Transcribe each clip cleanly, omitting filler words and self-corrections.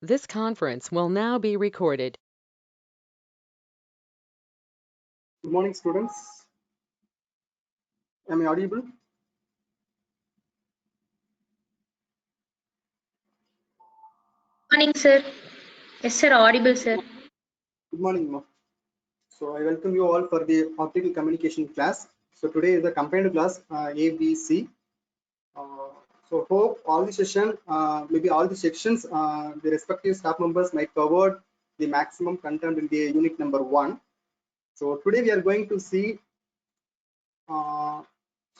This conference will now be recorded. Good morning, students. Am I audible? Morning, sir. Yes, sir. Audible, sir. Good morning, Ma. So I welcome you all for the optical communication class. So today is the combined class ABC. So hope all the session, maybe all the sections, the respective staff members might cover the maximum content in the unit number 1. So today we are going to see. So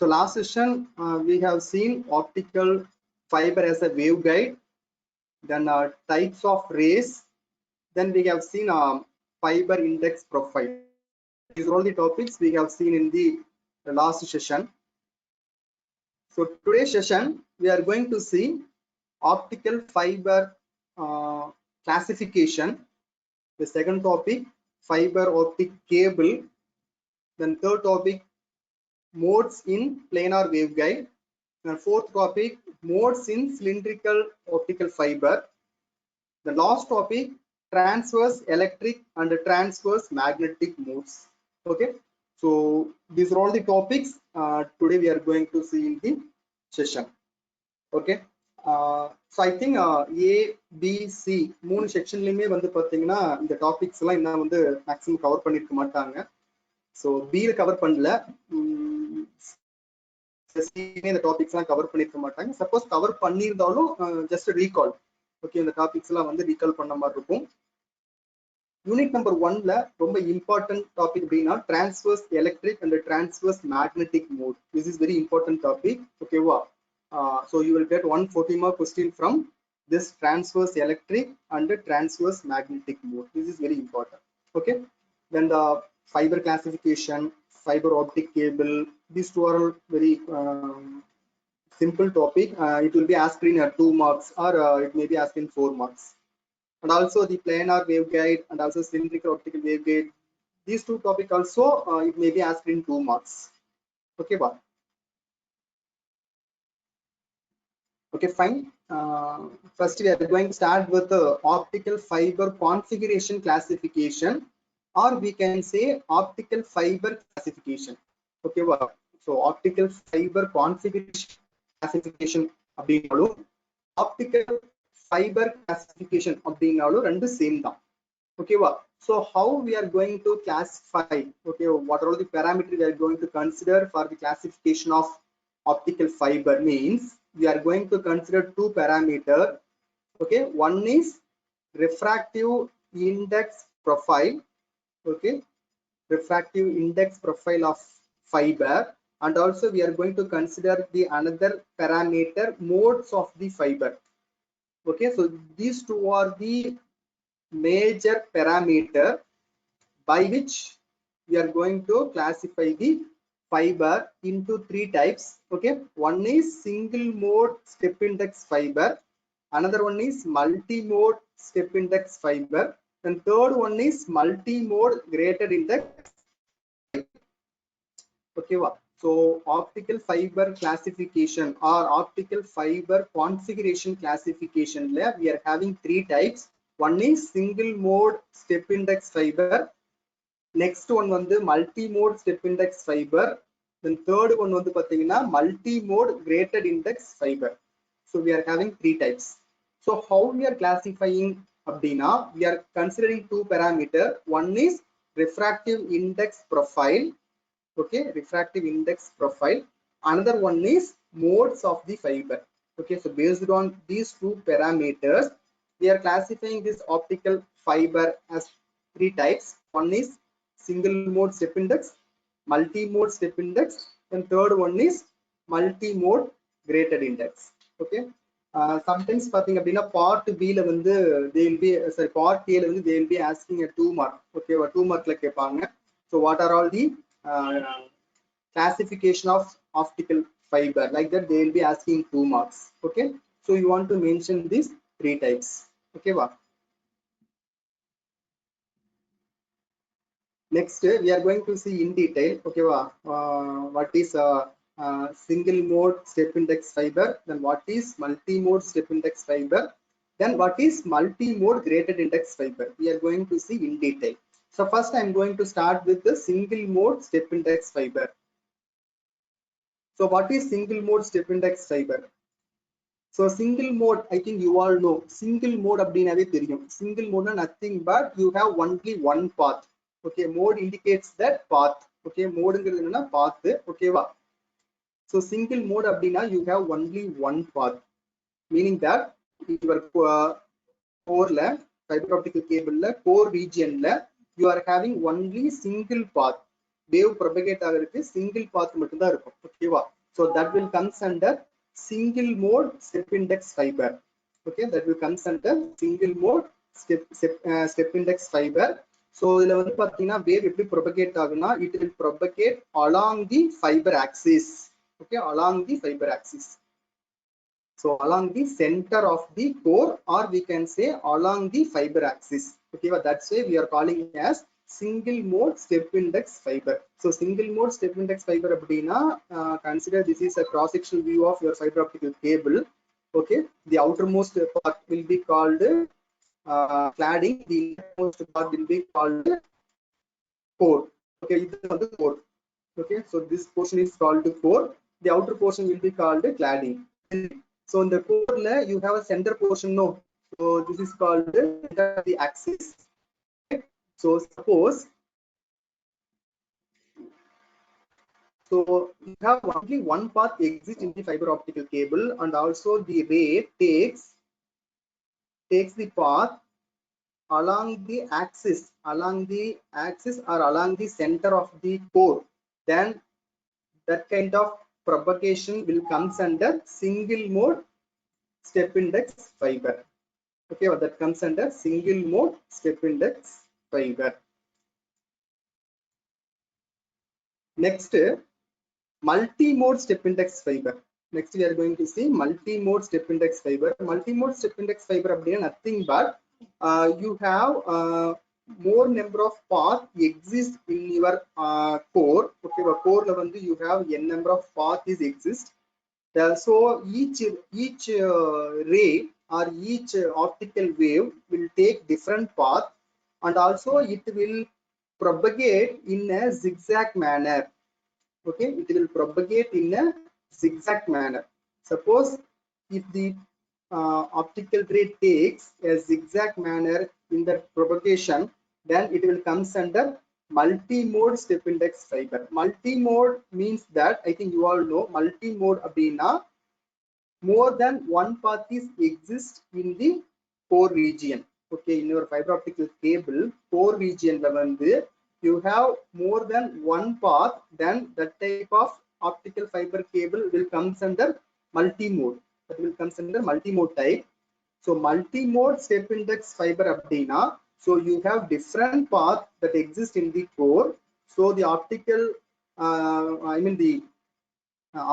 last session we have seen optical fiber as a waveguide, then types of rays. Then we have seen fiber index profile. These are all the topics we have seen in the last session. So today's session, we are going to see optical fiber classification. The second topic, fiber optic cable. Then third topic, modes in planar waveguide. Then fourth topic, modes in cylindrical optical fiber. The last topic, transverse electric and transverse magnetic modes. Okay, so these are all the topics today we are going to see in the session. Okay, so I think A, B, C மூணு செக்ஷன்லயுமே வந்து பாத்தீங்கன்னா இந்த topics எல்லாம் இன்னும் வந்து maximum cover பண்ணிருக்க மாட்டாங்க. So பியில் கவர் பண்ணல, இந்த டாபிக்ஸ் எல்லாம் கவர் பண்ணிருக்க மாட்டாங்க. சப்போஸ் கவர் பண்ணியிருந்தாலும் ஜஸ்ட் ரீகால். ஓகே, இந்த டாபிக்ஸ் எல்லாம் வந்து ரீகால் பண்ண மாதிரி இருக்கும். யூனிட் நம்பர் 1ல ரொம்ப இம்பார்ட்டன்ட் டாபிக் அப்படின்னா transverse electric and transverse magnetic mode. This is very important topic. ஓகேவா? So you will get 140 mark question from this transverse electric and transverse magnetic mode. This is very important. Okay, then the fiber classification, fiber optic cable, these two are very simple topic. It will be asked in 2 marks or it may be asked in 4 marks. And also the planar waveguide and also cylindrical optical waveguide, these two topics also it may be asked in 2 marks. Okay, but okay, fine. First we are going to start with the optical fiber configuration classification, or we can say optical fiber classification. Okay, well, so optical fiber configuration classification அப்படினாலும் optical fiber classification அப்படினாலும் ரெண்டு same தான். ஓகேவா? So how we are going to classify, okay, what are all the parameters we are going to consider for the classification of optical fiber means we are going to consider two parameters. Okay, one is refractive index profile. Okay, refractive index profile of fiber, and also we are going to consider the another parameter, modes of the fiber. Okay, so these two are the major parameter by which we are going to classify the fiber into 3 types. Okay, one is single mode step index fiber, another one is multi-mode step index fiber, and third one is multi-mode graded index. Okay, so optical fiber classification or optical fiber configuration classification lab, we are having 3 types. One is single mode step index fiber, next one வந்து multi-mode step index fiber, then third one வந்து பாத்தீங்கன்னா multi-mode graded index fiber. So we are having 3 types. So how we are classifying அப்படின்னா we are considering 2 parameter. One is refractive index profile. Okay, refractive index profile. Another one is modes of the fiber. Okay, so based on these 2 parameters we are classifying this optical fiber as 3 types. One is single mode step index, multi-mode step index, and third one is multi-mode graded index. Okay, sometimes பாத்தீங்க அப்படின்னா part B ல வந்து they will be sorry part A ல வந்து they will be asking a 2 mark. Okay, 2 markல கேட்பாங்க. So what are all the classification of optical fiber, like that they will be asking 2 marks. Okay, so you want to mention these 3 types. Okay, wow. Next we are going to see in detail. Okay, what is single mode step index fiber, then what is multi-mode step index fiber, Then what is multi-mode graded index fiber? We are going to see in detail. So first I'm going to start with the single mode step index fiber. So what is single mode step index fiber? So single mode, I think you all know. Single mode அப்படினாவே தெரியும். Single mode na nothing but you have only one path. Okay, mode indicates that path. Okay, mode ங்கிறது என்னன்னா path. Okay வா? So single mode அப்படினா you have only one path. Meaning that your core la fiber optical cable la core region la you are having only single path. Wave propagate ஆகிறதுக்கு single path மட்டும் தான் இருக்கும். Okay வா? So that will comes under single mode step index fiber. Okay, that will comes under single mode step index fiber. So இதுல வந்து பாத்தீங்கன்னா wave எப்படி propagate ஆகுனா it will propagate along the fiber axis. Okay, along the fiber axis. So along the center of the core, or we can say along the fiber axis. Okay, but that's why we are calling it as single mode step index fiber. So single mode step index fiber abdina, consider this is a cross sectional view of your fiber optical cable. Okay, the outermost part will be called cladding, the innermost part will be called core. Okay, this is the core. Okay, so this portion is called core, the outer portion will be called cladding. So in the core you have a center portion, no, so this is called the axis. Okay? So suppose so you have only one path exists in the fiber optical cable, and also the ray takes the path along the axis or along the center of the core. Then that kind of propagation will comes under single mode step index fiber. Okay, well, that comes under single mode step index fiber. Next, multi-mode step index fiber. Next we are going to see multi-mode step index fiber. Multi-mode step index fiber அப்படினா nothing but you have more number of path exist in your core. Okay, core la vandu you have n number of path is exist. So each ray or each optical wave will take different path, and also it will propagate in a zigzag manner. Okay, it will propagate in a zigzag manner. Suppose if the optical ray takes a zigzag manner in the propagation, then it will comes under multi-mode step index fiber. Multi-mode means that, I think you all know, multi-mode abina more than one path is exist in the core region. Okay, in your fiber optical cable core region la vandu you have more than one path, then that type of optical fiber cable will comes under multi-mode. That will comes under multi-mode type. So multi-mode step index fiber abdina, so you have different path that exist in the core. So the optical the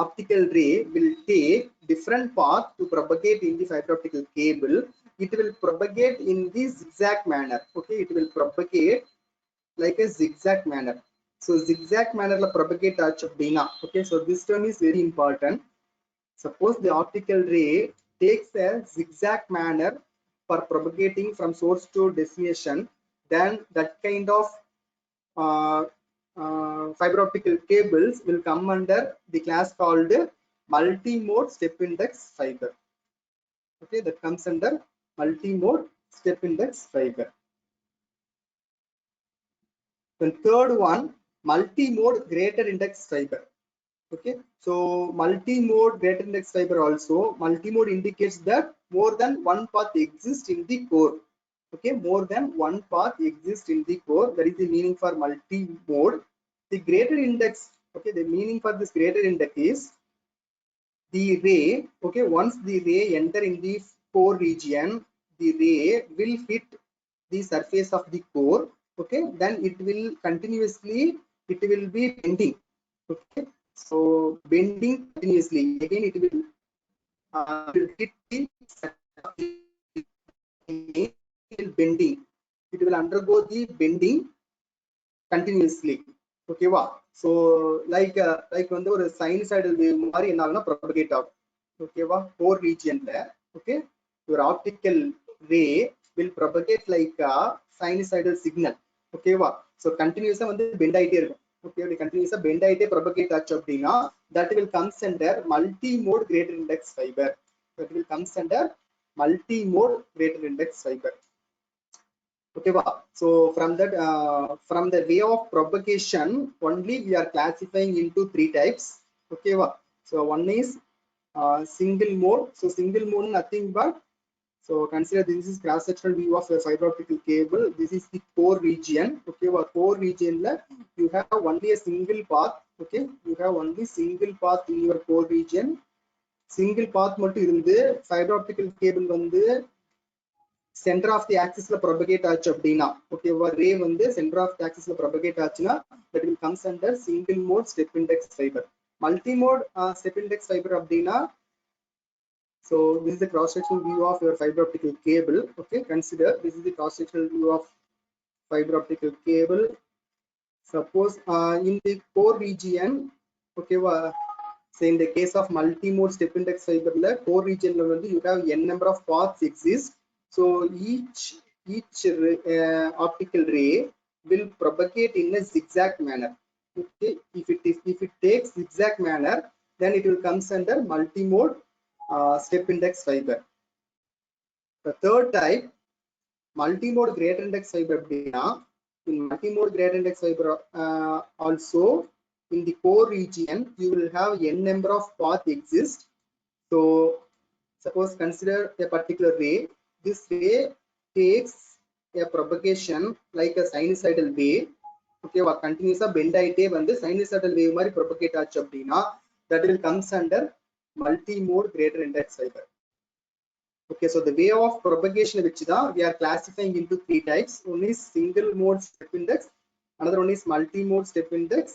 optical ray will take different path to propagate in the fiber optical cable. It will propagate in the zigzag manner. Okay, it will propagate like a zigzag manner. So zigzag manner la propagate achu appadina. Okay, so this term is very important. Suppose the optical ray takes a zigzag manner for propagating from source to destination, then that kind of fiber optical cables will come under the class called multi-mode step index fiber. Okay, that comes under multi-mode step index fiber. Then third one, multi-mode greater index fiber. Okay, so multi-mode greater index fiber also, multi-mode indicates that more than one path exists in the core. Okay, more than one path exists in the core. That is the meaning for multi-mode. The greater index, okay, the meaning for this greater index is the ray. Okay, once the ray enter in the core region, the ray will hit the surface of the core. Okay, then it will continuously, it will be bending. Okay, so bending continuously, again it will hit the bending, it will undergo the bending continuously. Okay va, so like வந்து ஒரு sinusoidal wave மாதிரி என்ன ஆகும்னா propagate ஆகும். Okay va, core region la. Okay, your optical ray will propagate like a sinusoidal signal. Okay va? So continuous வந்து bend ஆயிட்டே இருக்கும். Okay, continuous bend ஆயிட்டே propagate ஆச்சு அப்படின்னா that will comes under multi-mode greater index fiber. That will comes under multi-mode greater index fiber. Okay va? So from that from the way of propagation only we are classifying into 3 types. Okay va? So one is single mode. So single mode nothing but, so consider this is cross-sectional view of a fiber optical cable. This is the core region. Okay, well, core region you have only a single path. Okay, you have only single path in your core region. Single path மட்டும் இருந்து fiber optical cable வந்து center of the axis ல propagate ஆச்சு அப்படின்னா, okay, ray வந்து center of the axis ல propagate ஆச்சுன்னா that will comes under single mode step index fiber. Multi-mode step index fiber அப்படின்னா, so this is the cross-sectional view of your fiber optical cable. Okay, consider this is the cross-sectional view of fiber optical cable. Suppose in the core region, okay, say in the case of multi-mode step index fiber, core region you have n number of paths exist. So each optical ray will propagate in a zigzag manner. Okay, if it takes zigzag manner, then it will comes under multi-mode step index fiber. The third type, multi-mode greater index fiber. In multi-mode greater index fiber also in the core region you will have n number of paths exist. So suppose consider a particular ray. This ray takes a propagation like a sinusoidal wave. Okay, continuous bend ஆயிட்டே வந்து sinusoidal wave மாதிரி propagate ஆச்சு அப்படின்னா that will comes under multi-mode greater index fiber. Okay, so the way of propagation which we are classifying into 3 types. One is single mode step index, another one is multi-mode step index,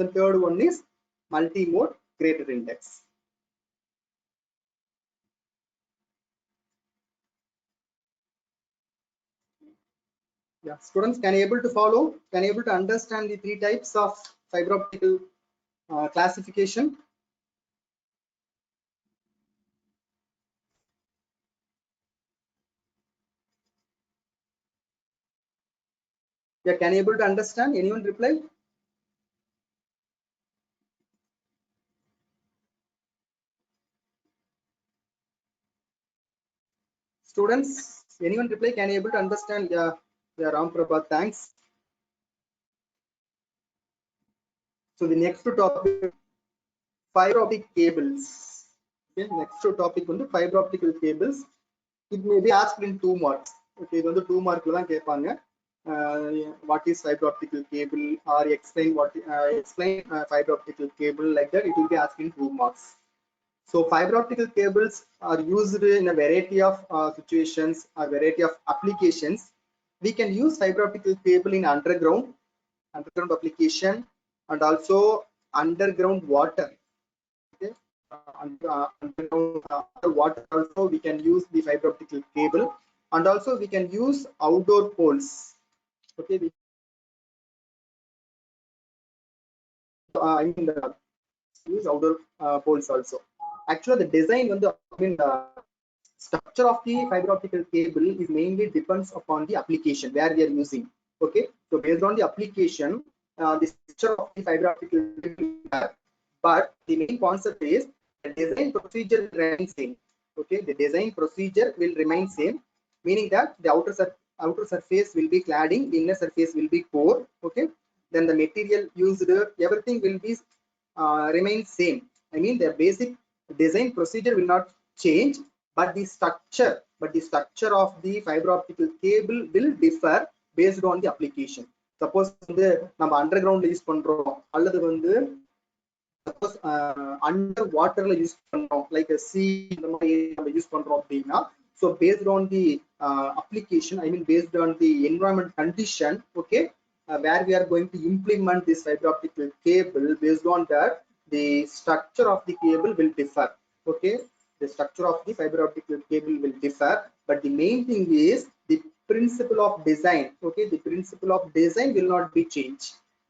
the third one is multi-mode greater index. Yeah, students, can you able to follow? Can you able to understand the 3 types of fiber optical classification? Yeah, can you able to understand? Anyone reply? Students, anyone reply? Can you able to understand? Yeah, Ram Prabhat, thanks. So the next topic, fiber optic cables. Okay, next topic on the fiber optical cables. It may be asked in 2 marks. Okay, இது வந்து 2 mark தான் கேட்பாங்க. What is fiber optical cable, or explain fiber optical cable, like that it will be asked in 2 marks. So fiber optical cables are used in a variety of situations or variety of applications. We can use fiber optical cable in underground application and also underground water. Okay, underground water also we can use the fiber optical cable, and also we can use outdoor poles. Okay, I mean use outdoor poles also. Actually the design when the structure of the fiber optical cable is mainly depends upon the application where we are using. Okay, so based on the application the structure of the fiber optical cable, but the main concept is the design procedure will remain same. Okay, the design procedure will remain same, meaning that the outer surface will be cladding, inner surface will be core. Okay, then the material used, everything will be remain same. I mean the basic design procedure will not change, but the structure of the fiber optical cable will differ based on the application. Suppose வந்து நம்ம அண்டர்கிரவுண்ட்ல use பண்றோம், அல்லது வந்து suppose under waterல use பண்றோம், like a sea இந்த மாதிரி நம்ம use பண்றோம் அப்படின்னா, so based on the application, I mean based on the environment condition, okay, where we are going to implement this fiber optical cable, based on that the structure of the cable will differ. Okay, the structure of the fiber optical cable will differ, but the main thing is the principle of design. Okay, the principle of design will not be changed.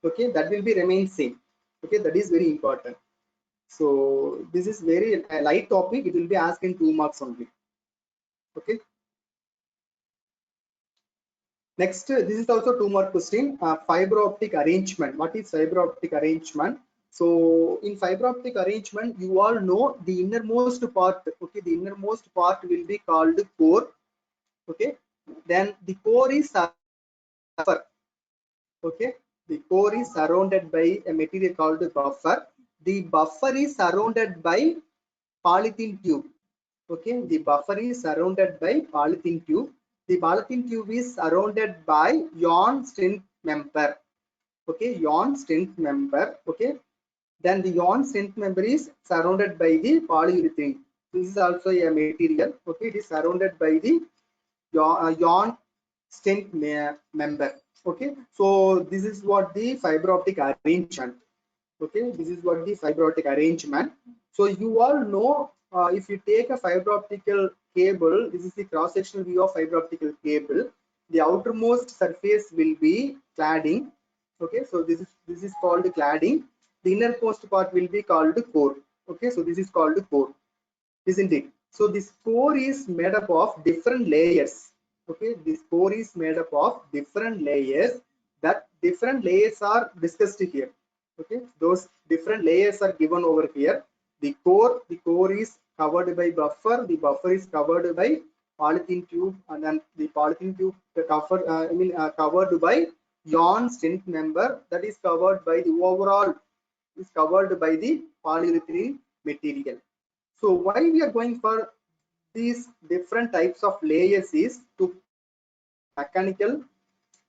Okay, that will be remain same. Okay, that is very important. So this is very light topic, it will be asked in 2 marks only. Okay. Next, this is also 2 more question. Fiber optic arrangement. What is fiber optic arrangement? So in fiber optic arrangement, you all know the innermost part. Okay, the innermost part will be called core. Okay, then the core is buffer. Okay, the core is surrounded by a material called buffer. The buffer is surrounded by polythene tube. Okay, the buffer is surrounded by polythene tube. The polythene tube is surrounded by ion strength member. Okay, ion strength member. Okay, then the ion strength member is surrounded by the polyurethane. This is also a material. Okay, it is surrounded by the ion strength member. Okay, so this is what the fiber optic arrangement. Okay, this is what the fiber optic arrangement. So you all know, if you take a fiber optical cable, this is the cross sectional view of fiber optical cable. The outermost surface will be cladding. Okay, so this is called cladding. The innermost part will be called core. Okay, so this is called core, isn't it? So this core is made up of different layers. Okay, this core is made up of different layers. That different layers are discussed here. Okay, those different layers are given over here. The core is covered by buffer. The buffer is covered by polythene tube, and then the polythene tube covered by ion strength member, that is covered by the overall is covered by the polyurethane material. So why we are going for these different types of layers is to mechanical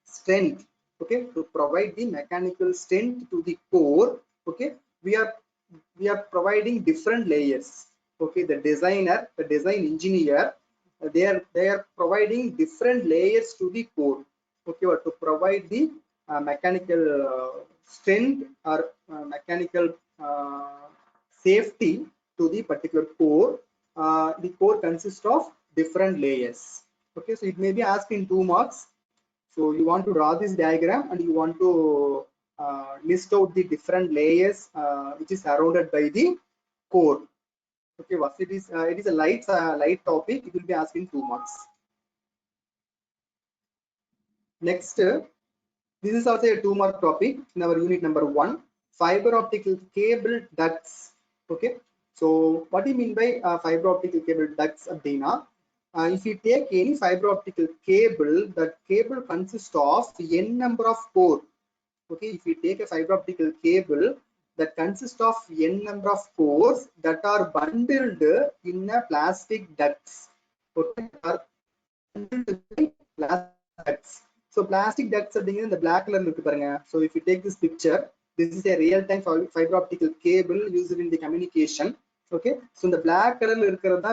strength. Okay, to provide the mechanical strength to the core. Okay, we are providing different layers. Okay, the design engineer, they are providing different layers to the core. Okay, or to provide the mechanical strength or mechanical safety to the particular core. The core consists of different layers. Okay, so it may be asked in 2 marks. So you want to draw this diagram and you want to list out the different layers which is surrounded by the core. Okay, what it is a light topic. It will be asked in 2 marks. Next, this is also a 2 mark topic in our unit number 1, fiber optical cable ducts. Okay, so what do you mean by fiber optical cable ducts, Abdina? If you take any fiber optical cable, that cable consists of n number of core. Okay, if you take a fiber optical cable that consists of n number of cores that are bundled in a plastic ducts. Okay, are bundled by plastic ducts. So plastic ducts are in the black color. So if you take this picture, this is a real-time fiber optical cable used in the communication. Okay, so in the black color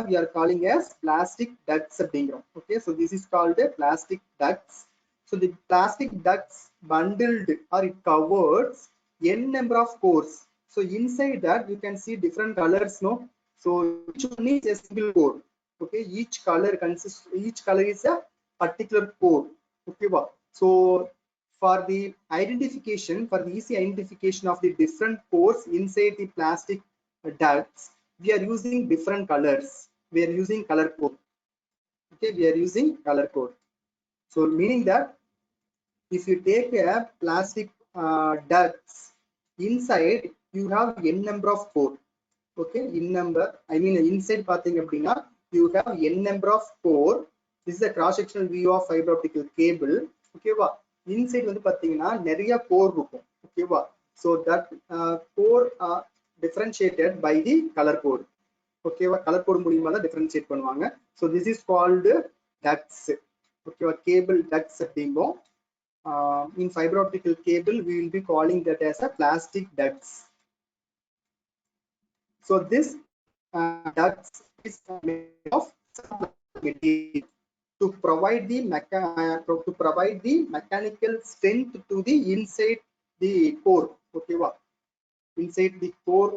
we are calling as plastic ducts. Okay, so this is called a plastic ducts. So the plastic ducts bundled or it covers n number of cores. So inside that you can see different colors, no? So each one is a single core. Okay, each color is a particular core. Okay, so for the identification, for the easy identification of the different cores inside the plastic ducts, we are using different colors. We are using color code. Okay, we are using color code. So meaning that if you take a plastic ducts, inside you have n number of core. Okay, inside pathing appadina you have n number of core. This is a cross sectional view of fiber optical cable. Okay va, inside vandu pathina neriya core irukum. Okay va, so that core differentiated by the color code. Okay va, color code மூலமா தான் differentiate பண்ணுவாங்க. So this is called ducts. Okay va, cable ducts அப்படிம்போம். In fiber optical cable we will be calling that as a plastic ducts. So this ducts is made of material to provide the mechanical strength to the inside the core. Okay, inside the core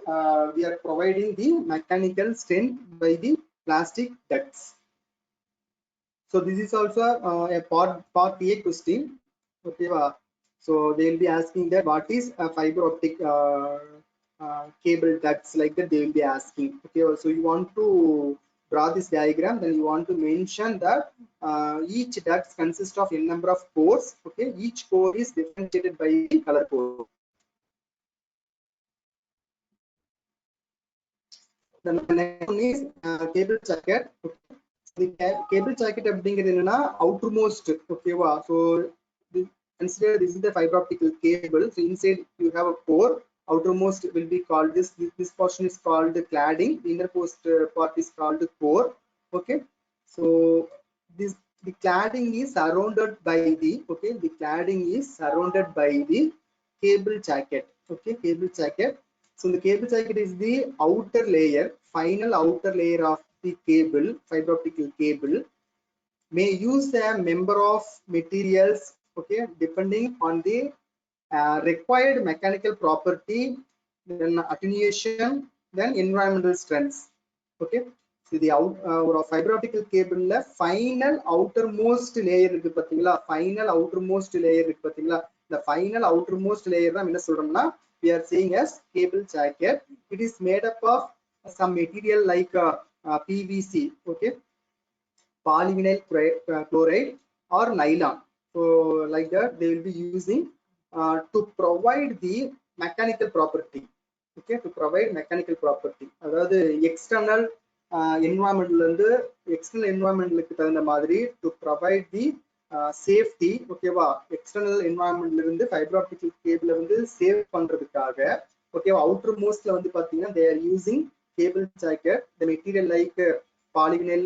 we are providing the mechanical strength by the plastic ducts. So this is also a part A question. Okay, so they will be asking that what is a fiber optic cable ducts, like that they will be asking. Okay, so you want to draw this diagram, then you want to mention that each duct consists of n number of pores. Okay, each pore is differentiated by the color code. The next one is cable jacket. Okay. The cable jacket அப்படிங்கிறது என்னன்னா outermost. ஓகேவா, so consider this is the fiber optical cable. So inside you have a core. Outermost will be called this portion is called the cladding. The innermost part is called the core. Okay, so the cladding is surrounded by the cladding is surrounded by the cable jacket. Okay, cable jacket. So the cable jacket is the outer layer, final outer layer of the cable, fiber optical cable. May use a member of materials, okay, depending on the required mechanical property, then attenuation, then environmental strengths. Okay, so the fiber optical cable final outermost layer இருக்கு பாத்தீங்களா, final outermost layer இருக்கு பாத்தீங்களா, the final outermost layer தான் என்ன சொல்றோம்னா we are saying as cable jacket. It is made up of some material like PVC, okay, polyvinyl chloride or nylon. So like that they will be using to provide the mechanical property. Okay, to provide mechanical property, அதாவது external environment தகுந்த மாதிரி to provide the safety. ஓகேவா, external environment இருந்து fiber optical cable வந்து save பண்றதுக்காக ஓகேவா outer mostல வந்து பாத்தீங்கன்னா they are using cable jacket, the material like polyvinyl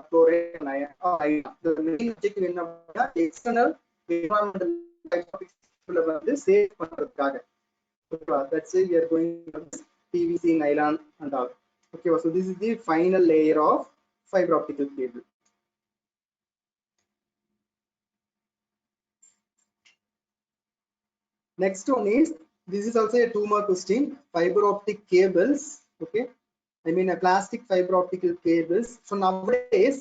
chloride and iron. The main objective என்ன அப்படின்னா external environmental வந்து சேவ் பண்றதுக்காக. That's why we are going with PVC, nylon and all. Okay, so this is the final layer of fiber optical cable. Next one is, this is also a 2-mark question, fiber optic cables. Okay, I mean a plastic fiber optical cables. So nowadays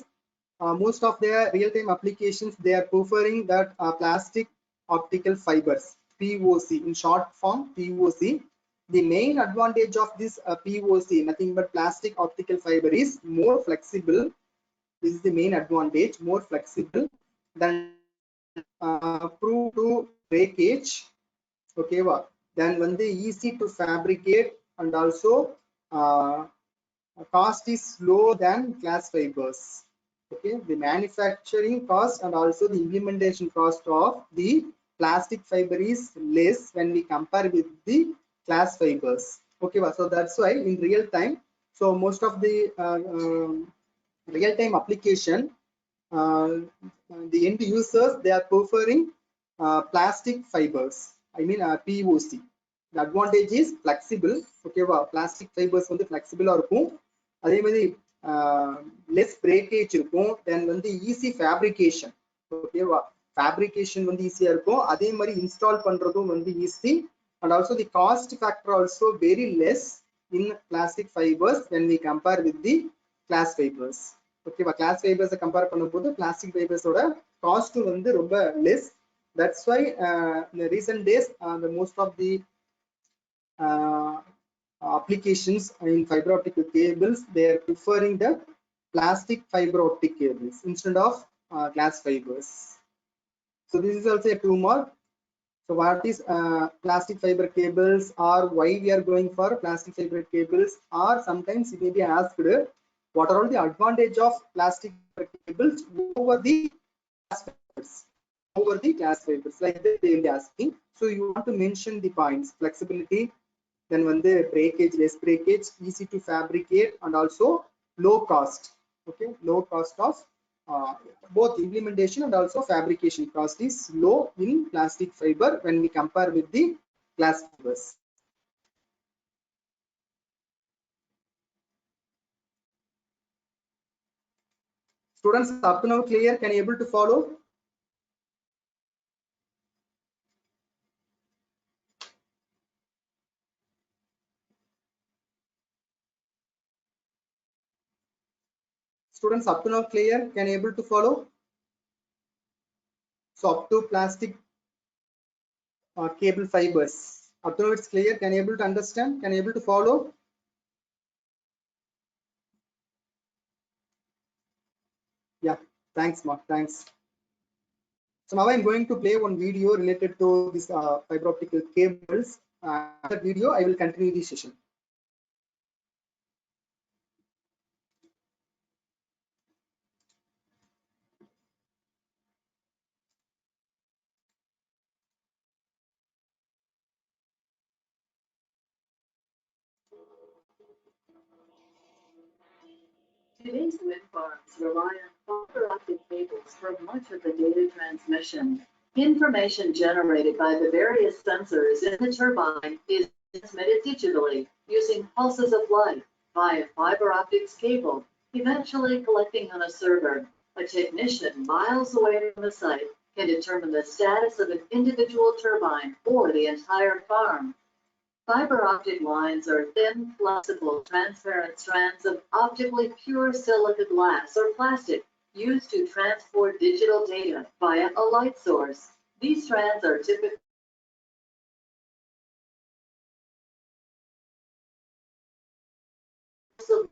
most of their real-time applications they are preferring that plastic optical fibers, POC, in short form POC. The main advantage of this POC, nothing but plastic optical fiber, is more flexible. This is the main advantage, more flexible than prone to breakage. Okay, then when they easy to fabricate and also cost is low than glass fibers. Okay, the manufacturing cost and also the implementation cost of the plastic fiber is less when we compare with the glass fibers. Okay, so that's why in real time, so most of the real time application, the end users they are preferring plastic fibers, I mean POC. The advantage is flexible. Okay, plastic fibers வந்து flexible இருக்கும், அதே மாதிரி less breakage இருக்கும், then வந்து easy fabrication. Okay, fabrication வந்து ஈஸியா இருக்கும், அதே மாதிரி install பண்றதும் வந்து easy, and also the cost factor also very less in plastic fibers when we compare with the glass fibers. Okay, glass fibers compare பண்ணும்போது plastic fibers ஓட cost வந்து ரொம்ப less. That's why in the recent days the most of the applications in fiber optic cables they are preferring the plastic fiber optic cables instead of glass fibers. So this is also a 2-mark. So what is plastic fiber cables, or why we are going for plastic fiber cables, or sometimes it may be asked what are all the advantage of plastic fiber cables over the glass fibers, like that they will be asking. So you want to mention the points: flexibility, then when the breakage, less breakage, easy to fabricate, and also low cost. Okay, low cost of both implementation and also fabrication cost is low in plastic fiber when we compare with the glass fibers. Students, up to now clear? Can you able to follow? Students, up to now clear? Can you able to follow? So up to plastic cable fibers, up to now it's clear? Can you able to understand? Can you able to follow? Thanks, Mark. Thanks. So now I'm going to play one video related to this fiber optical cables. After that video, I will continue the session. Today's wind farms rely on fiber optic cables for much of the data transmission. Information generated by the various sensors in the turbine is transmitted digitally using pulses of light via fiber optics cable, eventually collecting on a server. A technician miles away from the site can determine the status of an individual turbine or the entire farm. Fiber optic lines are thin, flexible, transparent strands of optically pure silica glass or plastic used to transport digital data via a light source. These strands are typically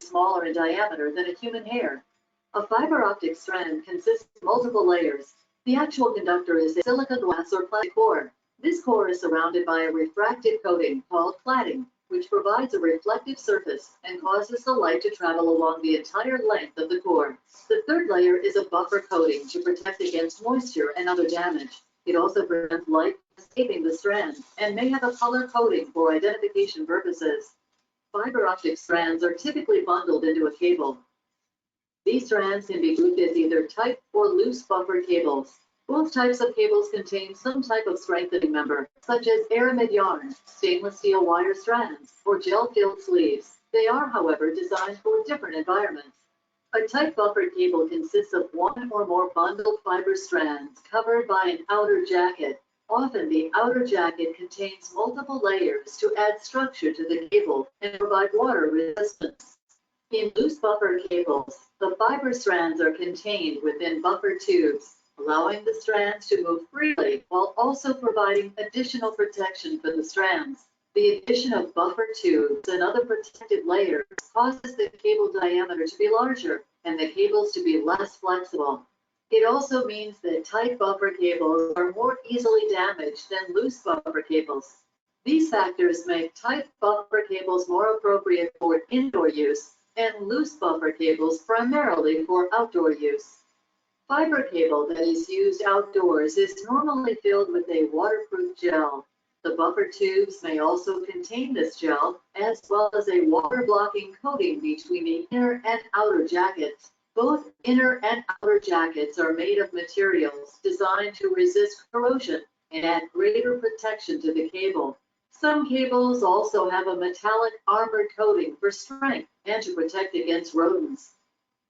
smaller in diameter than a human hair. A fiber optic strand consists of multiple layers. The actual conductor is a silica glass or plastic core. This core is surrounded by a refractive coating called cladding, which provides a reflective surface and causes the light to travel along the entire length of the core. The third layer is a buffer coating to protect against moisture and other damage. It also prevents light escaping the strand and may have a color coating for identification purposes. Fiber optic strands are typically bundled into a cable. These strands can be grouped as either tight or loose buffer cables. Both types of cables contain some type of strengthening member, such as aramid yarn, stainless steel wire strands, or gel-filled sleeves. They are, however, designed for different environments. A tight buffer cable consists of one or more bundled fiber strands covered by an outer jacket. Often the outer jacket contains multiple layers to add structure to the cable and provide water resistance. In loose buffer cables, the fiber strands are contained within buffer tubes, allowing the strands to move freely while also providing additional protection for the strands. The addition of buffer tubes and other protective layers causes the cable diameter to be larger and the cables to be less flexible. It also means that tight buffer cables are more easily damaged than loose buffer cables. These factors make tight buffer cables more appropriate for indoor use and loose buffer cables primarily for outdoor use. Fiber cable that is used outdoors is normally filled with a waterproof gel. The buffer tubes may also contain this gel, as well as a water-blocking coating between the inner and outer jackets. Both inner and outer jackets are made of materials designed to resist corrosion and add greater protection to the cable. Some cables also have a metallic armored coating for strength and to protect against rodents.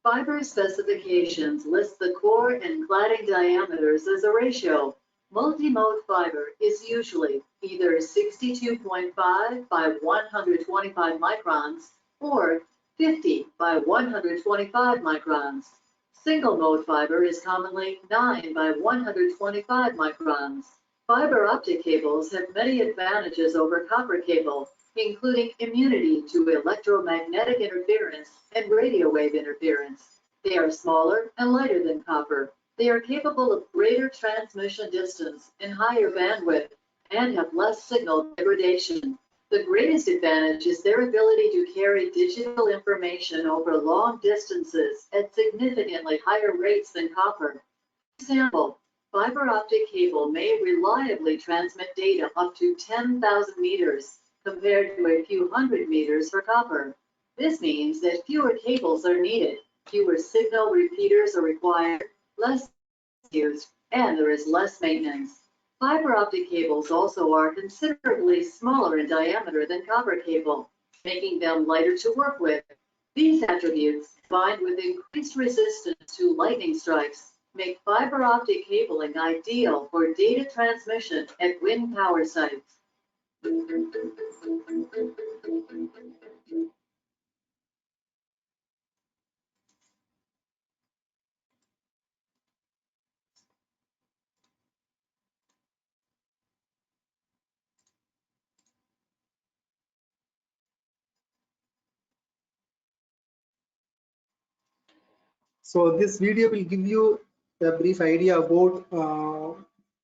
Fiber specifications list the core and cladding diameters as a ratio. Multi-mode fiber is usually either 62.5 by 125 microns or 50 by 125 microns. Single-mode fiber is commonly 9 by 125 microns. Fiber optic cables have many advantages over copper cable, including immunity to electromagnetic interference and radio wave interference. They are smaller and lighter than copper. They are capable of greater transmission distance and higher bandwidth and have less signal degradation. The greatest advantage is their ability to carry digital information over long distances at significantly higher rates than copper. For example, fiber optic cable may reliably transmit data up to 10,000 meters compared to a few hundred meters for copper. This means that fewer cables are needed, fewer signal repeaters are required, less used, and there is less maintenance. Fiber optic cables also are considerably smaller in diameter than copper cable, making them lighter to work with. These attributes, combined with increased resistance to lightning strikes, make fiber optic cabling ideal for data transmission at wind power sites. So this video will give you a brief idea about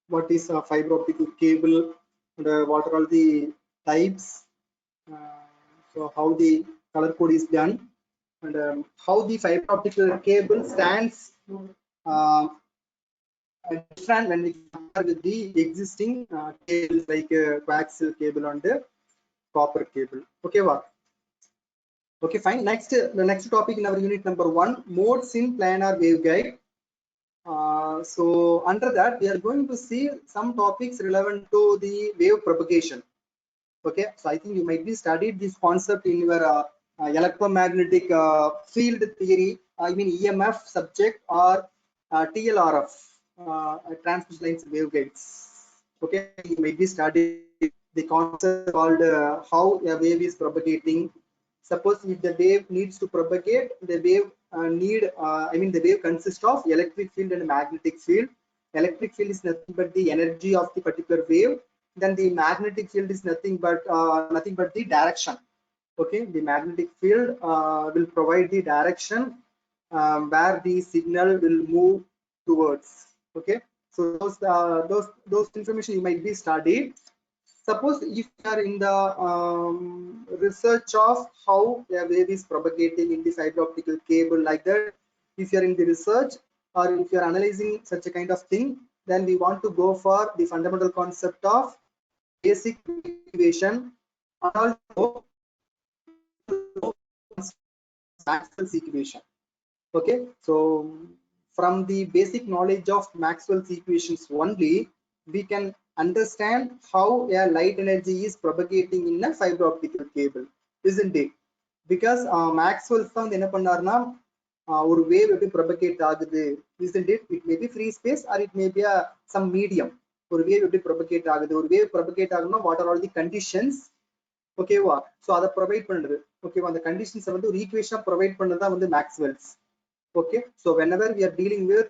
what is a fiber optic cable and what are all the types, so how the color code is done, and how the fiber optic cable stands different when we compare with the existing cables like coaxial cable and copper cable. Okay, wow. Okay, fine. Next, the next topic in our unit number 1, modes in planar waveguide. So under that, we are going to see some topics relevant to the wave propagation. Okay, so I think you might be studied this concept in your electromagnetic field theory, I mean EMF subject, or TLRF, transmission lines waveguides. Okay, you might be studied the concept called how a wave is propagating. Suppose if the wave needs to propagate, the wave the wave consists of electric field and magnetic field. Electric field is nothing but the energy of the particular wave. Then the magnetic field is nothing but the direction. Okay, the magnetic field will provide the direction where the signal will move towards. Okay, so those information you might be studied. Suppose if you are in the research of how a wave is propagating in the fiber optical cable, like that, if you are in the research or if you are analyzing such a kind of thing, then we want to go for the fundamental concept of basic equation and also Maxwell's equation. Okay, so from the basic knowledge of Maxwell's equations only, we can understand how a light energy is propagating in a fiber optical cable, isn't it? Because Maxwell found என்ன பண்ணார்னா ஒரு wave எப்படி propagate ஆகுது, isn't it? It may be free space or it may be some medium. ஒரு wave எப்படி propagate ஆகுது, ஒரு wave propagate ஆகணும்னா what are all the conditions? ஓகேவா, சோ அதை ப்ரொவைட் பண்றது. ஓகேவா, அந்த கண்டிஷன்ஸ் வந்து ஒரு ஈக்குவேஷனா ப்ரொவைட் பண்ணது தான் வந்து Maxwell's. Okay, so whenever we are dealing with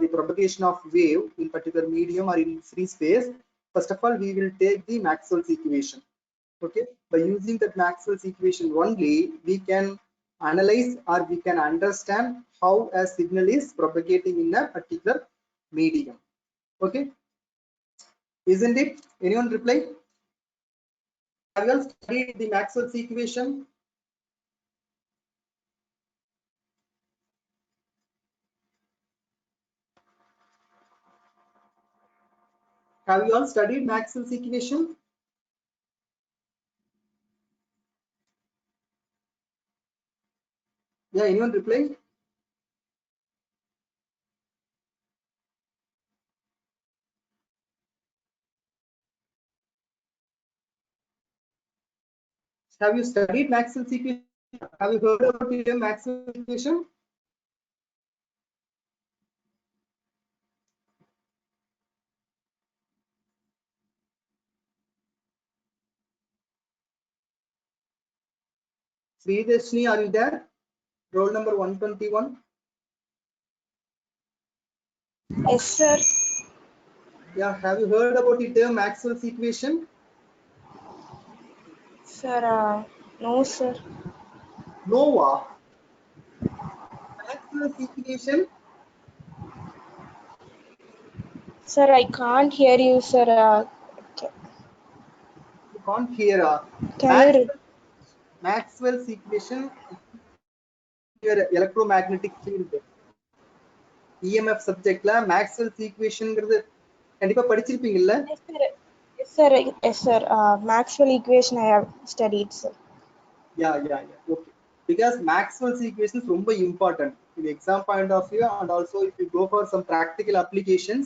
the propagation of wave in particular medium or in free space, first of all we will take the Maxwell's equation. Okay, by using that Maxwell's equation only, we can analyze or we can understand how a signal is propagating in a particular medium. Okay, isn't it? Anyone reply? Have you all studied the Maxwell's equation? Have you all studied Maxwell's equation? Yeah, anyone reply? Have you studied Maxwell's equation? Have you heard about the Maxwell's equation? Sridharshini, are you there? Roll number 121. Yes, sir. Yeah, have you heard about the term Maxwell's equation? Sir, no, sir. Nova. Maxwell's equation. Sir, I can't hear you, sir. You can't hear. Can you? Maxwell's equation. Your electromagnetic field. EMF subject la Maxwell's equation ங்கிறது கண்டிப்பா படிச்சிருப்பீங்கல்ல? Yes, sir. Yes, sir. Yes, sir. Maxwell equation I have studied, sir. Yeah. Okay. Because Maxwell's equation is ரொம்ப important in the exam point of view, and also if you go for some practical applications,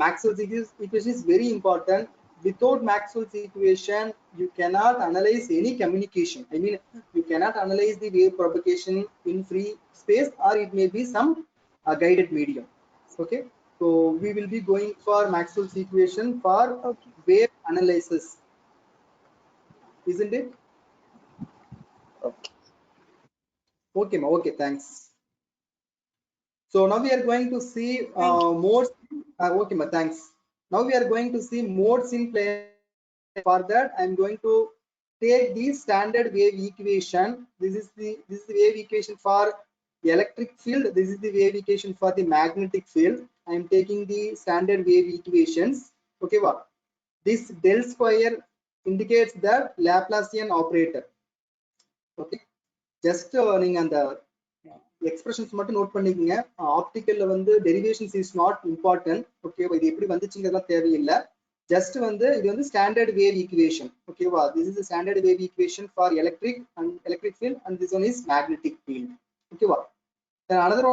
Maxwell's equation is very important. Without Maxwell's equation, you cannot analyze any communication. I mean, you cannot analyze the wave propagation in free space, or it may be some guided medium. Okay, so we will be going for Maxwell's equation for wave analysis, isn't it? Okay. Okay, ma. Okay, thanks. So now we are going to see modes. Okay, ma. Thanks. Now we are going to see modes in play. For that, I am going to take the standard wave equation. This is the wave equation for The electric field, this is the wave equation for the magnetic field. I am taking the standard wave equations. Okay, what? This del square indicates the Laplacian operator. Okay, just நீங்க அந்த expressions மட்டும் note பண்ணிக்கங்க. ஆப்டிக்கல்ல வந்து derivations is not important. Okay, இது எப்படி வந்துச்சுங்கிறதெல்லாம் தேவையில்லை. Just வந்து இது வந்து ஸ்டாண்டர்ட் வேவ் ஈக்குவேஷன். ஓகேவா, this is standard wave equation for electric field and this one is magnetic field. ஓகேவா, then another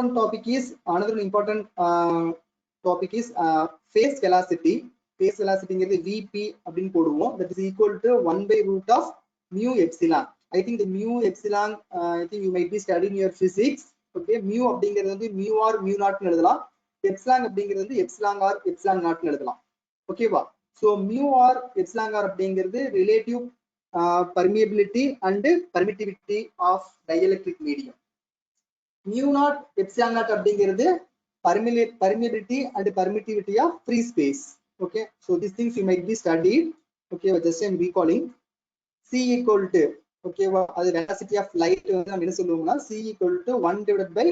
important topic is phase velocity. Phase velocityங்கிறது vp அப்படின்னு போடுவோம். That is equal to 1 by root of mu epsilon. I think the mu epsilon I think you might be studying your physics. Okay, mu அப்படிங்கிறது வந்து mu or mu naught னு எழுதலாம். epsilon அப்படிங்கிறது வந்து epsilon or epsilon naught னு எழுதலாம். ஓகேவா, so mu or epsilon or அப்படிங்கிறது relative permeability and permittivity of dielectric medium. Mu naught epsilon naught அப்படிங்கிறது permeability and permittivity of free space. Okay, so these things you might be studied. Okay, just I'm recalling. C equal to, okay, அது velocity of light வந்து நம்ம என்ன சொல்லுவோம்னா C equal to 1 divided by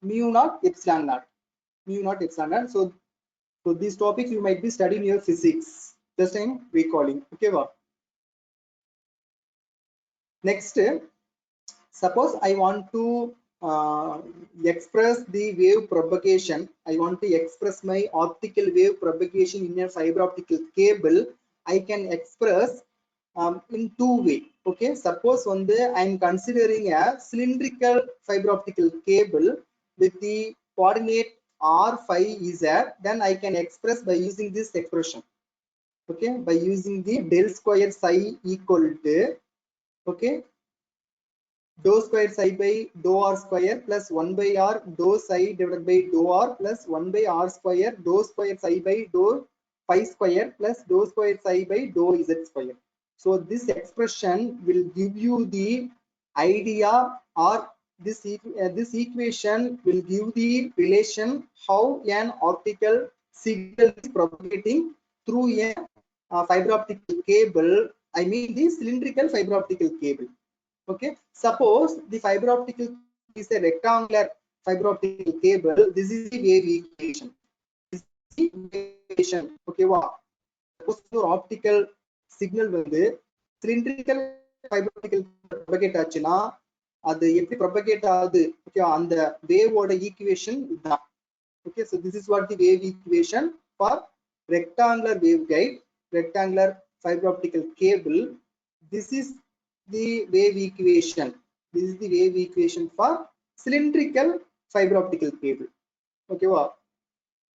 mu naught epsilon naught. So these topics you might be studying your physics. Just I'm recalling. Okay, next, suppose I want to express the wave propagation. I want to express my optical wave propagation in a fiber optical cable. I can express in two ways. Okay, suppose I am considering a cylindrical fiber optical cable with the coordinate r, phi, z, then I can express by using this expression. Okay, by using the del square psi equal to, okay, dou square psi by dou r square plus 1 by r dou psi divided by dou r plus 1 by r square dou square psi by dou phi square plus dou square psi by dou z square. So this expression will give you the idea, or this equation will give the relation how an optical signal is propagating through a fiber optical cable. I mean the cylindrical fiber optical cable. Okay, suppose the fiber optical is a rectangular fiber optical cable. This is the wave equation. Okay, wow. Suppose your optical signal வந்து cylindrical fiber optical propagate ஆச்சுனா அது எப்படி propagate ஆகுது? Okay, அந்த wave ஓட equation இதுதான். Okay, so this is what the wave equation for rectangular waveguide, rectangular fiber optical cable. This is the wave equation. This is the wave equation for cylindrical fiber optical cable. Okay, wow.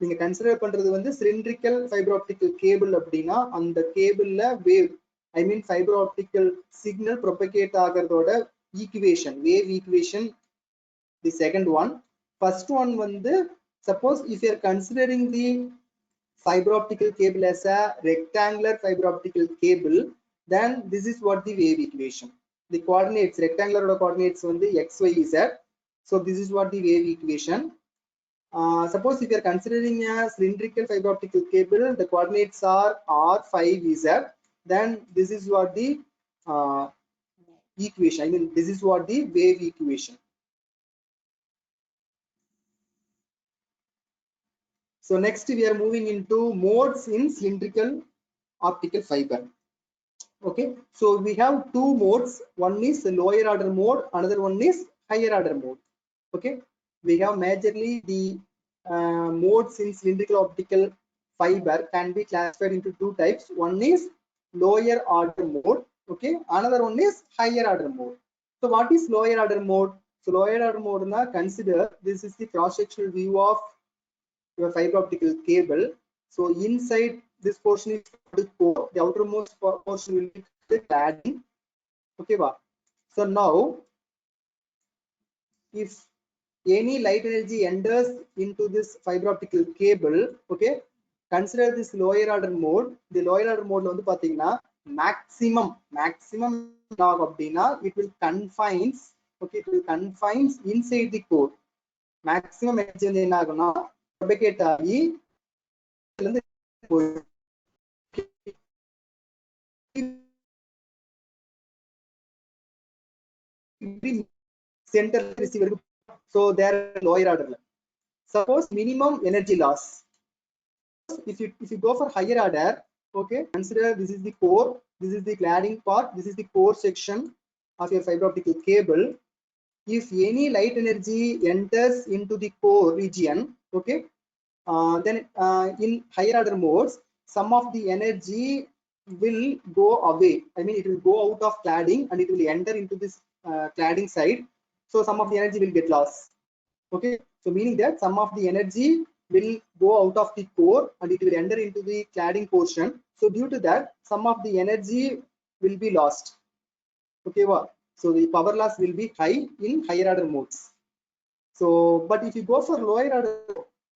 நீங்க consider பண்றது வந்து cylindrical fiber optical cable அப்படினா அந்த கேபிள்ல wave, I mean fiber optical signal propagate ஆகிறதோட equation, wave equation, the second one. First one வந்து, suppose if you are considering the fiber optical cable as a rectangular fiber optical cable, then this is what the wave equation. The coordinates, rectangular coordinates வந்து x, y, z. So this is what the wave equation. Suppose if you are considering a cylindrical fiber optical cable, the coordinates are r, phi, z. Then this is what the equation. I mean this is what the wave equation. So next we are moving into modes in cylindrical optical fiber. Okay, so we have two modes. One is lower order mode, another one is higher order mode. Okay, we have majorly the modes in cylindrical optical fiber can be classified into two types. One is lower order mode. Okay, another one is higher order mode. So what is lower order mode? So lower order mode na, consider this is the cross-sectional view of your fiber optical cable. So inside this portion is the core, the outermost portion will be the cladding. Okay, so now if any light energy enters into this fiber optical cable, okay, consider this lower order mode. The lower order mode வந்து பாத்தீங்கன்னா maximum அப்படினா it will confines, okay, it will confines inside the core. Maximum energy வந்து என்ன ஆகும்னா propagate ஆகி center receiver. So they are lower order level. Suppose minimum energy loss. If you go for higher order, okay, consider this is the core, this is the cladding part, this is the core section of your fiber optic cable. If any light energy enters into the core region, okay, then in higher order modes, some of the energy will go away. I mean, it will go out of cladding and it will enter into this cladding side. So some of the energy will get lost. Okay, so meaning that some of the energy will go out of the core and it will enter into the cladding portion. So due to that, some of the energy will be lost. Okay, so the power loss will be high in higher order modes. So, but if you go for lower order,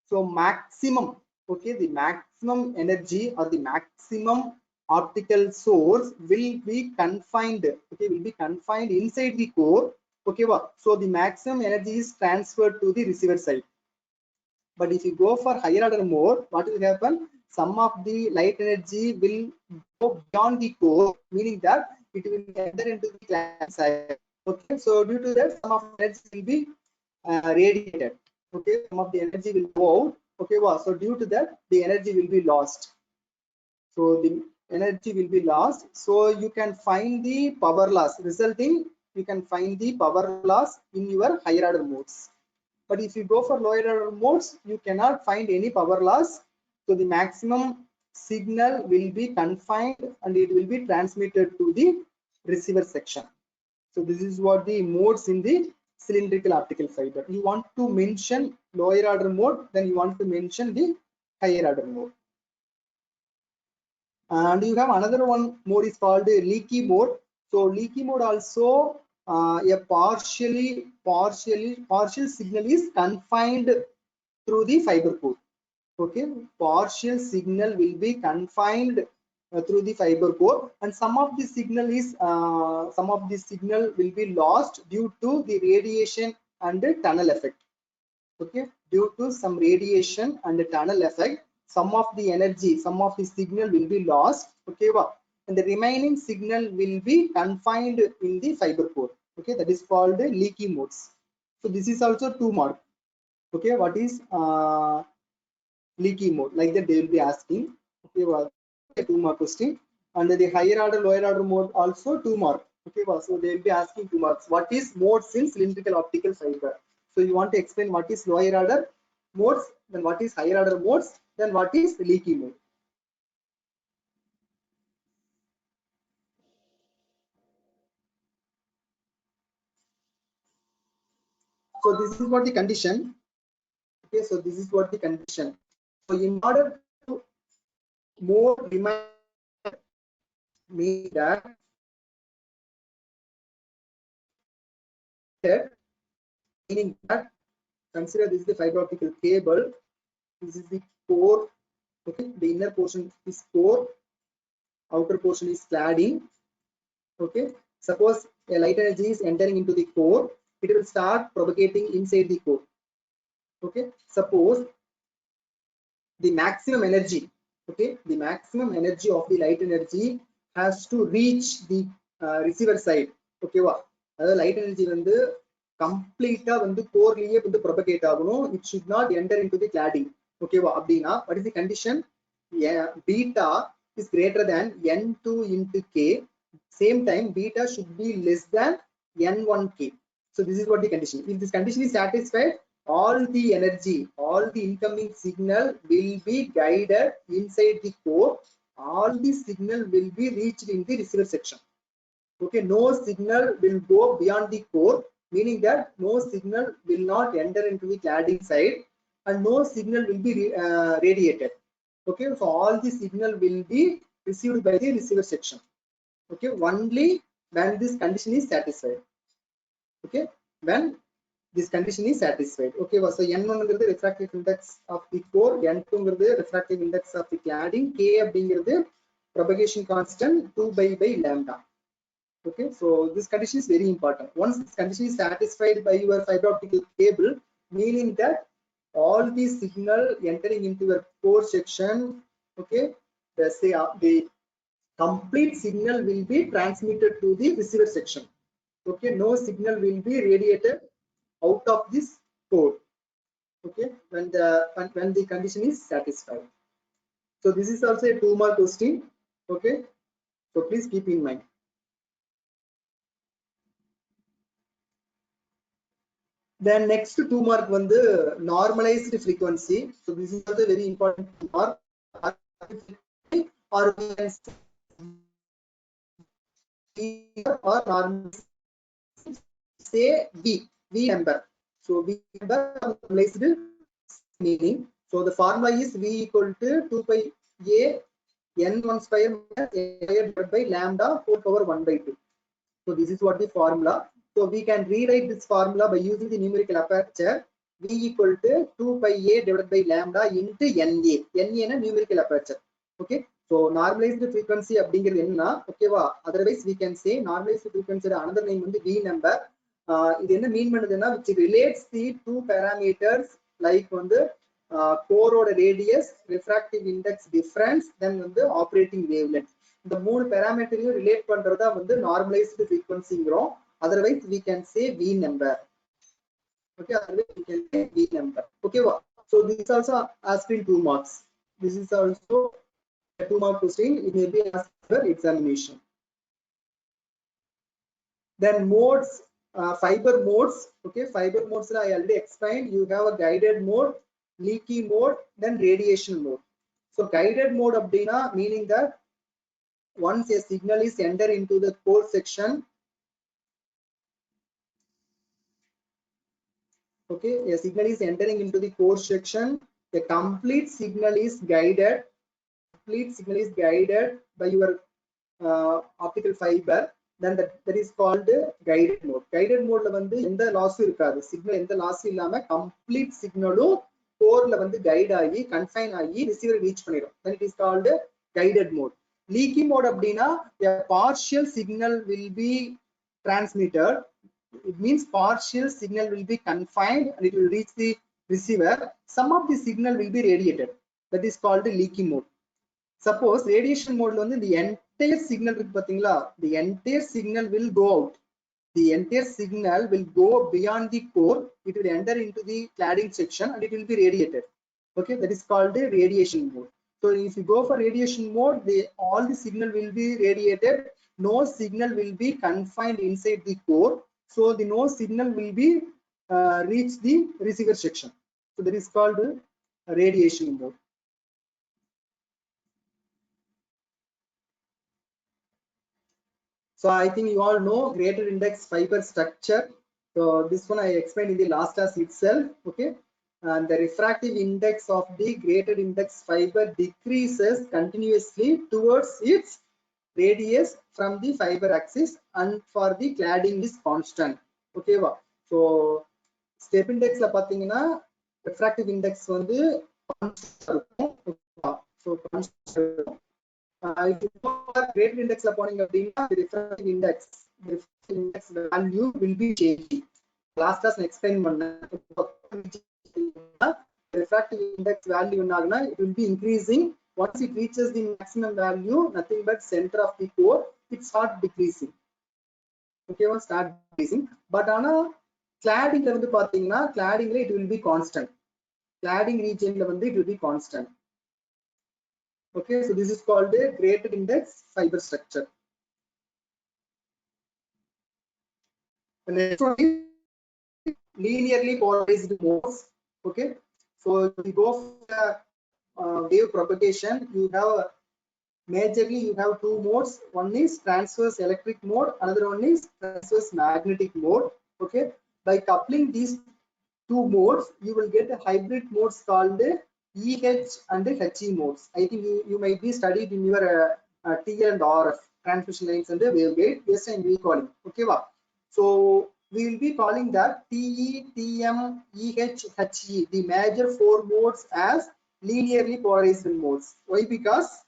so maximum, okay, the maximum energy or the maximum optical source will be confined, okay, will be confined inside the core. Okay, so the maximum energy is transferred to the receiver side. But if you go for higher order mode, what will happen? Some of the light energy will go beyond the core, meaning that it will enter into the cladding side. Okay, so due to that, some of the energy will be radiated. Okay, some of the energy will go out. Okay, so due to that, the energy will be lost. So the energy will be lost. So you can find the power loss resulting. You can find the power loss in your higher order modes. But if you go for lower order modes, you cannot find any power loss. So the maximum signal will be confined and it will be transmitted to the receiver section. So this is what the modes in the cylindrical optical fiber. You want to mention lower order mode, then you want to mention the higher order mode. And you have another one mode is called leaky mode. So leaky mode also a partial signal is confined through the fiber core. Okay, partial signal will be confined through the fiber core, and some of the signal will be lost due to the radiation and the tunnel effect. Okay, due to some radiation and the tunnel effect, some of the energy, some of the signal will be lost. Okay, and the remaining signal will be confined in the fiber core. Okay, that is called the leaky modes. So this is also 2 mark. Okay, what is leaky mode? Like that they will be asking. Okay, 2 mark question. And the higher order, lower order mode also 2 mark. Okay, so they will be asking 2 marks. What is modes in cylindrical optical fiber? So you want to explain what is lower order modes, then what is higher order modes, then what is leaky mode. So this is what the condition. Okay, so this is what the condition. So in order to mode remain mean that meaning that consider this is the fiber optical cable, this is the core. Okay, the inner portion is core, outer portion is cladding. Okay, suppose a light energy is entering into the core, it will start propagating inside the core. Okay, suppose the maximum energy, okay, the maximum energy of the light energy has to reach the receiver side. Okay, அதாவது light energy வந்து கம்ப்ளீட்டா வந்து கோர்லயே வந்து propagate ஆகணும். It should not enter into the cladding. Okay, அப்படினா what is the condition? Beta is greater than n2 into k. Same time beta should be less than n1k. So this is what the condition. If this condition is satisfied, all the energy, all the incoming signal will be guided inside the core. All the signal will be reached in the receiver section. Okay, no signal will go beyond the core, meaning that no signal will not enter into the cladding side and no signal will be radiated. Okay, so all the signal will be received by the receiver section. Okay, only when this condition is satisfied. Okay, when this condition is satisfied. Okay, so n1 is the refractive index of the core, n2 is the refractive index of the cladding, k is the propagation constant 2 by lambda. Okay, so this condition is very important. Once this condition is satisfied by your fiber optical cable, meaning that all the signal entering into your core section, okay, the complete signal will be transmitted to the receiver section. Okay, no signal will be radiated out of this core. Okay, when the condition is satisfied. So this is also a 2-mark question. Okay, so please keep in mind. Then next 2-mark one, the normalized frequency. So this is also very important mark. Or we can or normalized, say V number. So V number normalized meaning. So the formula is V equal to 2 pi A n1 square minus n divided by lambda whole power 1 by 2. So this is what the formula. So we can rewrite this formula by using the numerical aperture. V equal to 2 pi A divided by lambda into NA. NA na numerical aperture. Okay. So normalized frequency அப்படிங்கிறது என்ன ஓகேவா? Otherwise we can say normalized frequency another name வந்து V number. இது என்ன மீன் பண்ணுதுன்னா which relates the two parameters like வந்து core oda radius, refractive index difference, then வந்து operating wavelength. இந்த மூணு parameterயும் relate பண்றதா வந்து normalized frequencyங்கிறோம். Otherwise we can say V number. Okay, otherwise we can say V number. Okay, so this is also asked in 2 marks. This is also a 2-mark question. It may be asked for examination. Then modes, fiber modes. Okay, fiber modes I already explained. You have a guided mode, leaky mode, then radiation mode. So guided mode abdina meaning that once a signal is entered into the core section, okay, a signal is entering into the core section, the complete signal is guided by your optical fiber, then that is called guided mode. Guided mode la vandu endha loss irukadu, signal endha loss illama complete signalum core la vandu guide aagi confine aagi receiver reach pannidum, then it is called guided mode. Leaky mode abdina a partial signal will be transmitted. It means partial signal will be confined and it will reach the receiver. Some of the signal will be radiated, that is called the leaky mode. Suppose radiation mode la vandu the entire signal irukku pathingala, the entire signal will go out, the entire signal will go beyond the core, it will enter into the cladding section and it will be radiated. Okay, that is called the radiation mode. So if you go for radiation mode, all the signal will be radiated, no signal will be confined inside the core, so the no signal will be reach the receiver section. So that is called radiation mode. So I think you all know greater index fiber structure. So this one I explained in the last class itself. Okay, and the refractive index of the greater index fiber decreases continuously towards its radius from the fiber axis, and for the cladding is constant. Okay, so step index la pathina refractive index vandu constant. So constant. If you go for greater index la poninga appadina the refractive index value will be changing. Last class explain panna refractive index value enagna it will be increasing. Once it reaches the maximum value, nothing but center of the core, it start decreasing. Okay, start decreasing. But ana cladding la vandu pathina cladding la it will be constant. Cladding region la vandu it will be constant. Okay, so this is called a greater index fiber structure. The next one is linearly polarized modes. Okay, so if you go for wave propagation, you have majorly you have 2 modes. One is transverse electric mode, another one is transverse magnetic mode. Okay, by coupling these 2 modes, you will get a hybrid modes called EH and HE modes. I think you might be studied in your TL and RF, transmission lines and waveguide. Yes, I'm recalling. Okay, so we will be calling that TE, TM, EH, HE, the major 4 modes as linearly polarized modes. Why? Because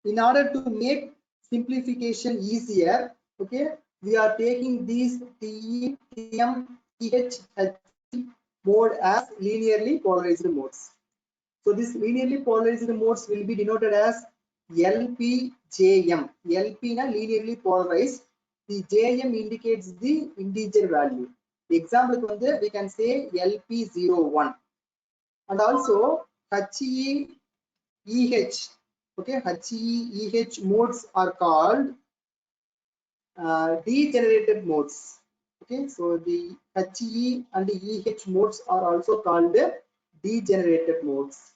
in order to make simplification easier, okay, we are taking these TE, TM, EH, HE mode as linearly polarized modes. So this linearly polarized modes will be denoted as LPJM. LP na linearly polarized. The JM indicates the integer value. Example வந்து we can say LP01 and also HEEH. Okay, HEEH modes are called degenerated modes. Okay, so the HE and EH modes are also called degenerated modes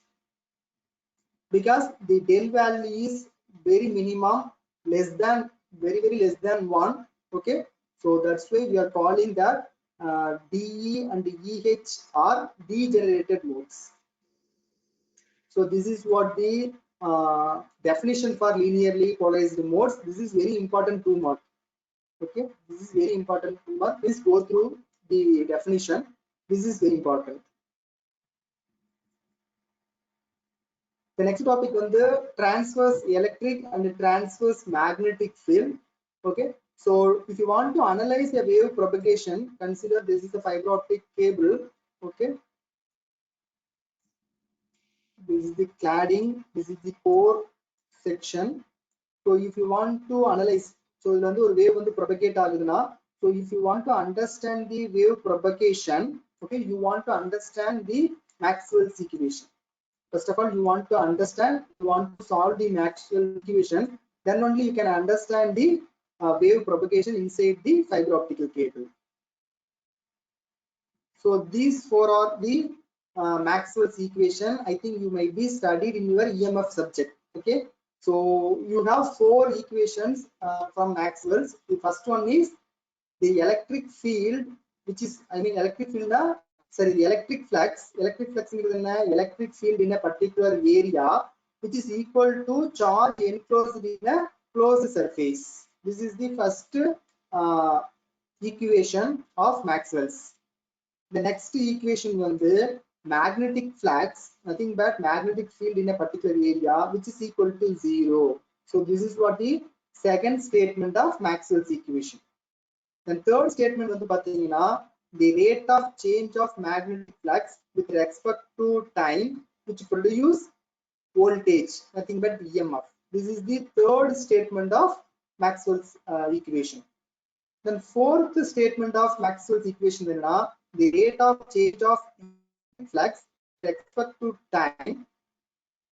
because the del value is very minimum, less than very less than 1. Okay, so that's why we are calling that DE and EH are degenerated modes. So this is what the definition for linearly polarized modes. This is very important 2 mark. Okay, this is very important 2 mark. Please go through the definition. This is very important. The next topic on the transverse electric and transverse magnetic field. Okay, so if you want to analyze a wave propagation, consider this is a fiber optic cable. Okay, this is the cladding, this is the core section. So if you want to analyze, so the wave வந்து propagate ஆகுதுனா, so if you want to understand the wave propagation, okay, you want to understand the Maxwell's equation. First of all, you want to understand, you want to solve the Maxwell equation, then only you can understand the wave propagation inside the fiber optical cable. So these 4 are the Maxwell's equation. I think you might be studied in your EMF subject. Okay, so you have 4 equations from Maxwell's. The first one is the electric field, which is, I mean, electric field, sorry, the electric flux. Electric flux is an electric field in a particular area, which is equal to charge enclosed in a closed surface. This is the first equation of Maxwell's. The next equation was the magnetic flux, nothing but magnetic field in a particular area, which is equal to 0. So this is what the second statement of Maxwell's equation. Then third statement வந்து பாத்தீங்கன்னா, the rate of change of magnetic flux with respect to time, which produce voltage, nothing but EMF. This is the third statement of Maxwell's equation. Then fourth statement of Maxwell's equation is the rate of change of flux with respect to time,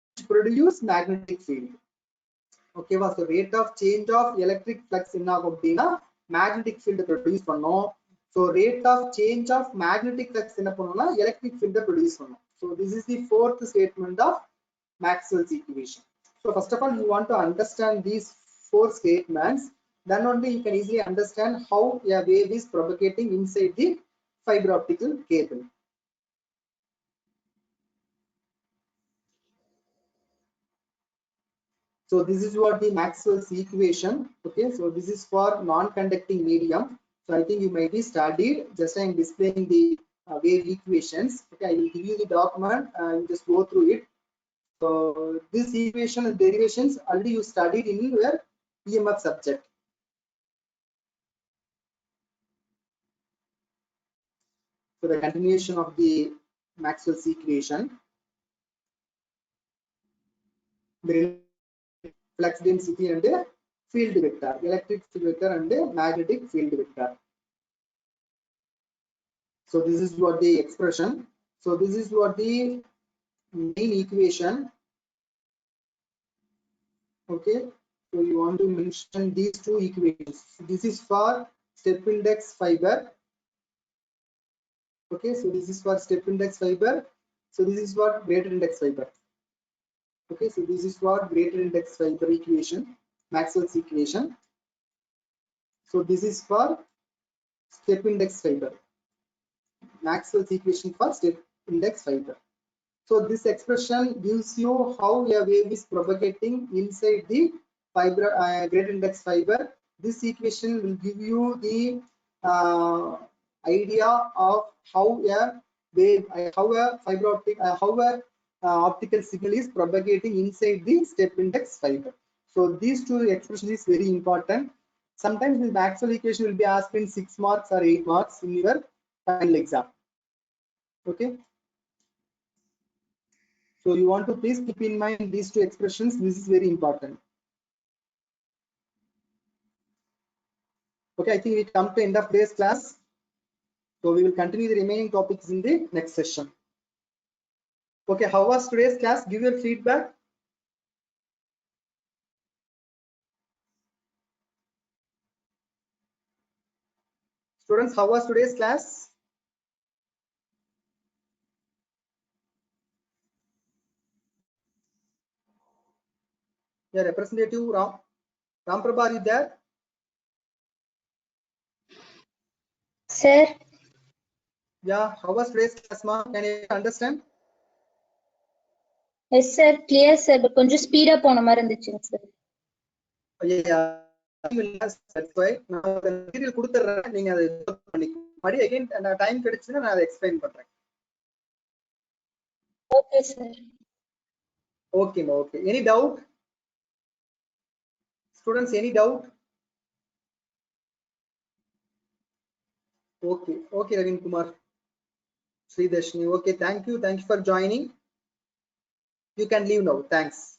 which produce magnetic field. Okay, so rate of change of electric flux என்ன ஆகும் அப்படின்னா magnetic field produce பண்ணும். So rate of change of magnetic flux என்ன பண்ணும்னா electric field produce பண்ணும். So this is the fourth statement of Maxwell's equation. So first of all, you want to understand these 4 statements, then only you can easily understand how a wave is propagating inside the fiber optical cable. So this is what the Maxwell's equation. Okay, so this is for non-conducting medium. So I think you might be studied. Just I am displaying the wave equations. Okay, I will give you the document and just go through it. So this equation and derivations already you studied in your EMF subject. So the continuation of the Maxwell's equation. The flux density and the field vector, electric field vector and the magnetic field vector. So this is what the expression. So this is what the main equation. Okay, so you want to mention these 2 equations. This is for step index fiber. Okay, so this is for step index fiber. So this is what greater index fiber. Okay, so this is what greater index fiber equation, Maxwell's equation. So this is for step index fiber, Maxwell's equation for step index fiber. So this expression gives you how a wave is propagating inside the fiber, greater index fiber. This equation will give you the idea of how a wave, how a fiber optic, how a optical signal is propagating inside the step index fiber. So these 2 expressions is very important. Sometimes the Maxwell equation will be asked in 6 marks or 8 marks in your final exam. Okay, so you want to please keep in mind these 2 expressions. This is very important. Okay, I think we come to end of today's class. So we will continue the remaining topics in the next session. Okay, how was today's class? Give your feedback. Students, how was today's class? Yeah, representative Ramprabha, are you there? Sir, Yeah, how was today's class, ma? Can you understand? yes sir, clear sir, but கொஞ்சம் speedo போன மாதிரி இருந்துச்சுங்க sir. Yeah, that's why நான் material கொடுத்துறேன், நீங்க அதை பண்ணிக்கோங்க. மறுபடியும் again டைம் கிடைச்சுன்னா நான் அதை எக்ஸ்பிளைன் பண்றேன். Okay sir. Okay, ma, okay. Any doubt? Students, any doubt? Okay, okay, Ravin Kumar, Sri Dashni. Okay, thank you for joining. You can leave now. Thanks.